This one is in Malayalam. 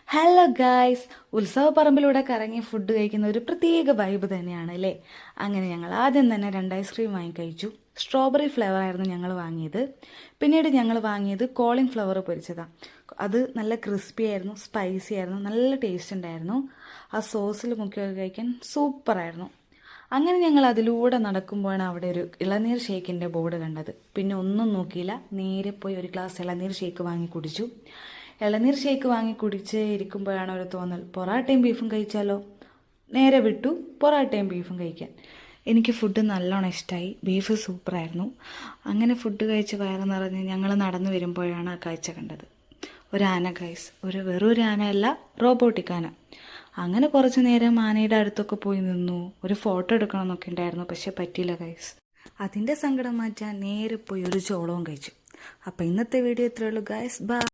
ഹലോ ഗായ്സ്, ഉത്സവപ്പറമ്പിലൂടെ കറങ്ങി ഫുഡ് കഴിക്കുന്ന ഒരു പ്രത്യേക വൈബ് തന്നെയാണ് അല്ലേ. അങ്ങനെ ഞങ്ങൾ ആദ്യം തന്നെ 2 ഐസ്ക്രീം വാങ്ങി കഴിച്ചു. സ്ട്രോബെറി ഫ്ലേവർ ആയിരുന്നു ഞങ്ങൾ വാങ്ങിയത്. പിന്നീട് ഞങ്ങൾ വാങ്ങിയത് കോളിഫ്ലവർ പൊരിച്ചതാണ്. അത് നല്ല ക്രിസ്പി ആയിരുന്നു, സ്പൈസി ആയിരുന്നു, നല്ല ടേസ്റ്റ് ഉണ്ടായിരുന്നു. ആ സോസിൽ മുക്കിയൊക്കെ കഴിക്കാൻ സൂപ്പറായിരുന്നു. അങ്ങനെ ഞങ്ങൾ അതിലൂടെ നടക്കുമ്പോഴാണ് അവിടെ ഒരു ഇളനീർ ഷേക്കിൻ്റെ ബോർഡ് കണ്ടത്. പിന്നെ ഒന്നും നോക്കിയില്ല, നേരെ പോയി ഒരു ഗ്ലാസ് ഇളനീർ ഷേക്ക് വാങ്ങി കുടിച്ചു. ഇളനീർ ഷേക്ക് വാങ്ങി കുടിച്ച് ഇരിക്കുമ്പോഴാണ് ഒരു തോന്നൽ, പൊറാട്ടയും ബീഫും കഴിച്ചാലോ. നേരെ വിട്ടു പൊറാട്ടയും ബീഫും കഴിക്കാൻ. എനിക്ക് ഫുഡ് നല്ലോണം ഇഷ്ടമായി, ബീഫ് സൂപ്പറായിരുന്നു. അങ്ങനെ ഫുഡ് കഴിച്ച് വയറ് നിറഞ്ഞ് ഞങ്ങൾ നടന്നു വരുമ്പോഴാണ് ആ കാഴ്ച കണ്ടത്. ഒരു ആന ഗൈസ്, വെറൊരു ആനയല്ല, റോബോട്ടിക് ആന. അങ്ങനെ കുറച്ച് നേരം ആനയുടെ അടുത്തൊക്കെ പോയി നിന്നു. ഒരു ഫോട്ടോ എടുക്കണമെന്നൊക്കെ ഉണ്ടായിരുന്നു, പക്ഷെ പറ്റിയില്ല ഗൈസ്. അതിൻ്റെ സങ്കടം മാറ്റാൻ നേരെ പോയി ഒരു ചോളവും കഴിച്ചു. അപ്പോൾ ഇന്നത്തെ വീഡിയോ ഇത്രയേ ഉള്ളൂ ഗൈസ്. ബൈ.